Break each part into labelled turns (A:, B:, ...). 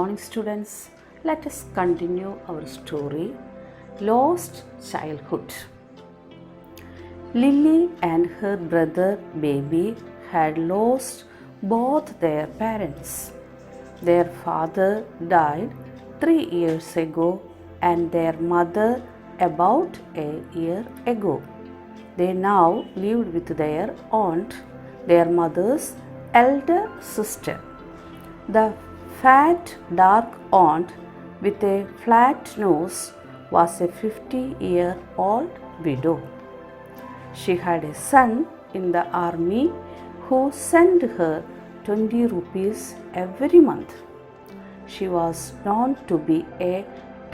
A: morning, students. Let us continue our story, Lost Childhood. Lily and her brother Baby had lost both their parents. Their father died 3 years ago and their mother about a year ago. They now lived with their aunt, their mother's elder sister. The fat, dark aunt with a flat nose was a 50-year-old widow. She had a son in the army who sent her 20 rupees every month. She was known to be a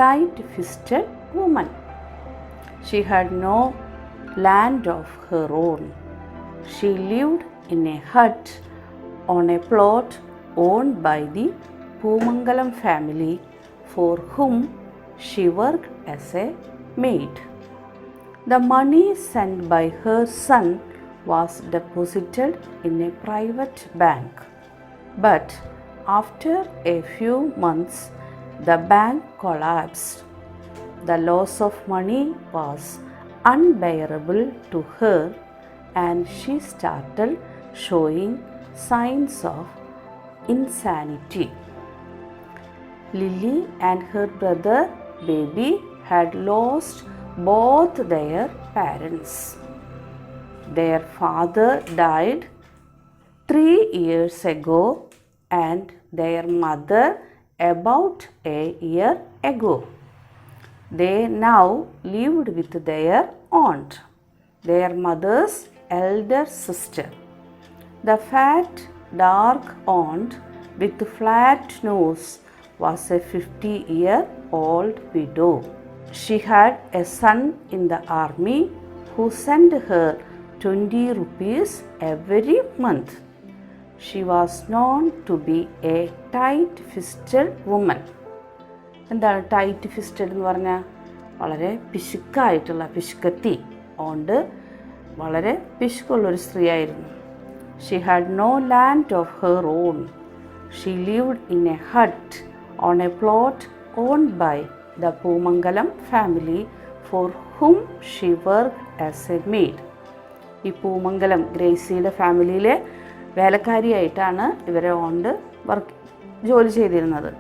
A: tight-fisted woman. She had no land of her own. She lived in a hut on a plot owned by the Poomangalam family, for whom she worked as a maid. The money sent by her son was deposited in a private bank. But after a few months, the bank collapsed. The loss of money was unbearable to her, and she started showing signs of insanity. Lily and her brother Baby had lost both their parents. Their father died 3 years ago and their mother about a year ago. They now lived with their aunt, their mother's elder sister. The fat, dark aunt with flat nose was a 50-year-old widow. She had a son in the army who sent her 20 rupees every month. She was known to be a tight-fisted woman. എന്താണ് tight fisted എന്ന് പറഞ്ഞാൽ വളരെ പിശുക്കായിട്ടുള്ള പിശുക്കത്തി ഓണ്ട് വളരെ പിശുക്കുള്ളൊരു സ്ത്രീയായിരുന്നു. She had no land of her own. She lived in a hut on a plot owned by the Poomangalam family for whom she work as a maid. ഈ പൂമംഗലം ഗ്രേസിയുടെ ഫാമിലിയിലെ വേലക്കാരിയായിട്ടാണ് ഇവരെ ഓണ്ട് ജോലി ചെയ്തിരുന്നത്.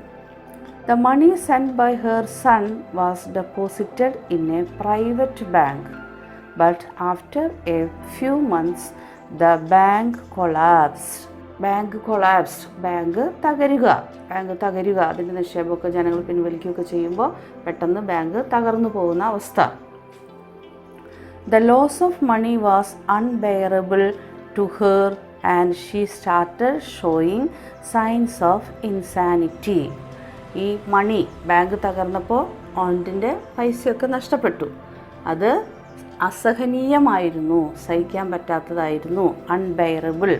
A: The money sent by her son was deposited in a private bank, but after a few months, the bank collapsed. Bank തകരുക അതിൻ്റെ നിക്ഷേപമൊക്കെ ജനങ്ങൾ പിൻവലിക്കുകയൊക്കെ ചെയ്യുമ്പോൾ പെട്ടെന്ന് ബാങ്ക് തകർന്നു പോകുന്ന അവസ്ഥ. The loss of money was unbearable to her and she started showing signs of insanity. ഈ മണി ബാങ്ക് തകർന്നപ്പോൾ ഓണ്ടിൻ്റെ പൈസയൊക്കെ നഷ്ടപ്പെട്ടു. അത് അസഹനീയമായിരുന്നു, സഹിക്കാൻ പറ്റാത്തതായിരുന്നു, അൺബെയറബിൾ.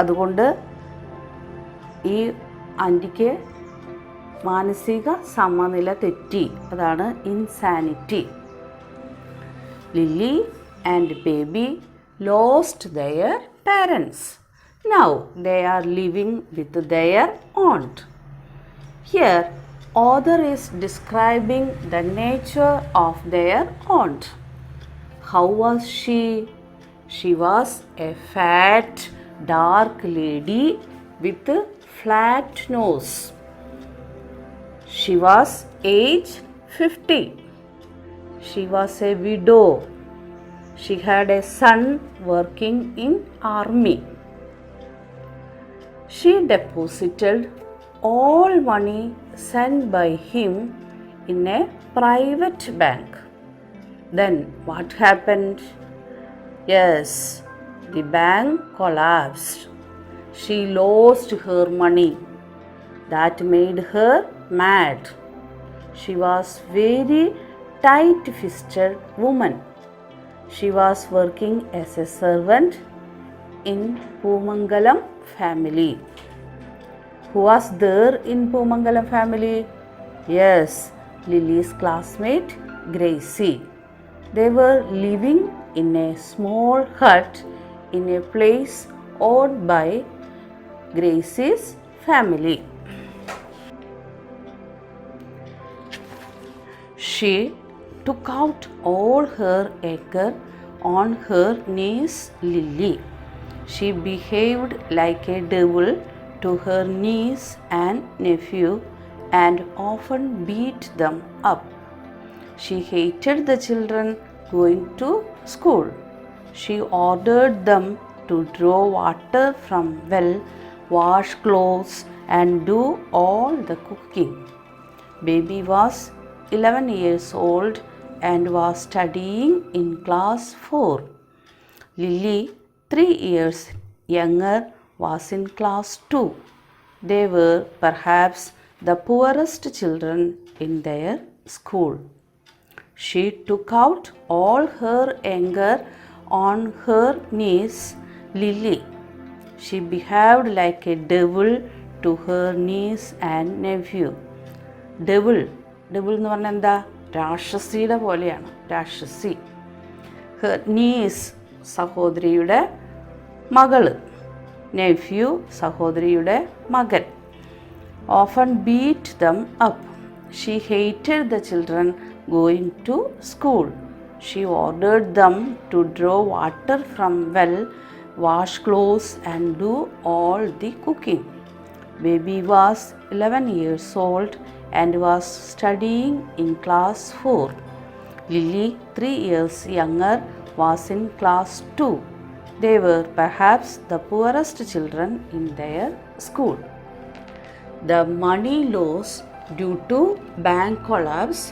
A: അതുകൊണ്ട് ഈ ആൻറ്റിക്ക് മാനസിക സമനില തെറ്റി. അതാണ് insanity. Lily and Baby lost their parents. Now they are living with their aunt. Here, author is describing the nature of their aunt. How was she? She was a fat, dark lady with a flat nose. She was aged 50. She was a widow. She had a son working in army. She deposited all money sent by him in a private bank. Then what happened? Yes, the bank collapsed. She lost her money. That made her mad. She was very tight-fisted woman. She was working as a servant in Poomangalam family. Who was there in Poomangalam family? Yes, Lily's classmate Gracie. They were living in a small hut in a place owned by Gracie's family. She took out all her anger on her niece Lily. She behaved like a devil to her niece and nephew and often beat them up. She hated the children going to school. She ordered them to draw water from well, wash clothes, and do all the cooking. Baby was 11 years old and was studying in class 4. Lily, 3 years younger, was in class 2. They were perhaps the poorest children in their school. She took out all her anger on her niece Lily. She behaved like a devil to her niece and nephew. Devil എന്ന് പറഞ്ഞാൽ എന്താ? രാക്ഷസിയുടെ പോലെയാണ്, Rakshasi. Her knees സഹോദരിയുടെ മകള്, nephew സഹോദരിയുടെ മകൻ. Often beat them up. She hated the children going to school. She ordered them to draw water from well, wash clothes and do all the cooking. Baby was 11 years old and was studying in class 4. Lily, 3 years younger, was in class 2. They were perhaps the poorest children in their school. The money loss due to bank collapse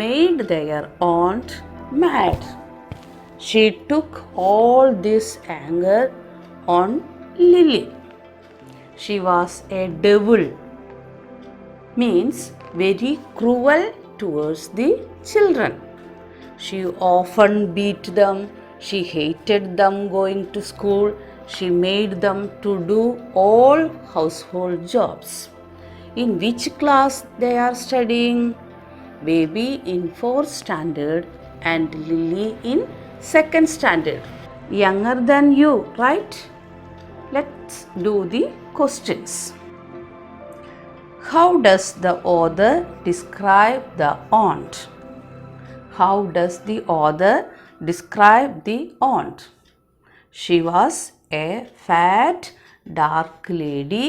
A: made their aunt mad. She took all this anger on Lily. She was a devil, means very cruel towards the children. She often beat them. She hated them going to school. She made them to do all household jobs. In which class they are studying? Baby in 4th standard and Lily in 2nd standard. Younger than you, right? Let's do the questions. How does the author describe the aunt? How does the author describe the aunt? She was a fat, dark lady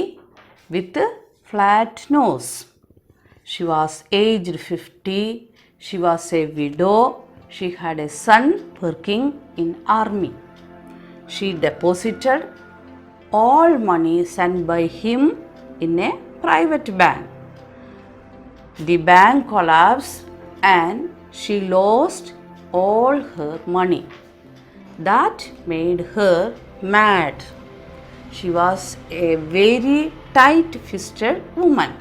A: with a flat nose. She was aged 50. She was a widow. She had a son working in army. She deposited all money sent by him in a private bank. The bank collapsed and she lost all her money. That made her mad. She was a very tight-fisted woman.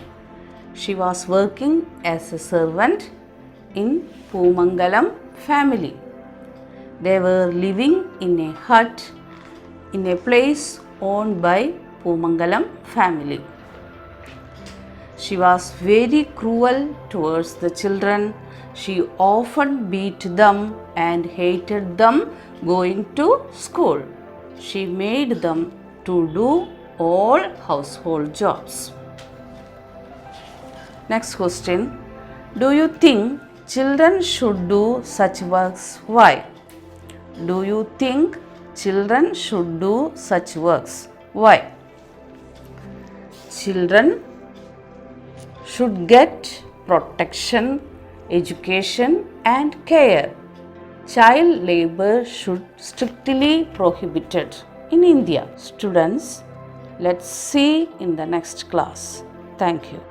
A: She was working as a servant in Poomangalam family. They were living in a hut in a place owned by Poomangalam family. She was very cruel towards the children. She often beat them and hated them going to school. She made them to do all household jobs. Next question. Do you think children should do such works? Why? Do you think children should do such works? Why? Children should get protection, education, and care. Child labor should strictly prohibited in India. Students, let's see in the next class. Thank you.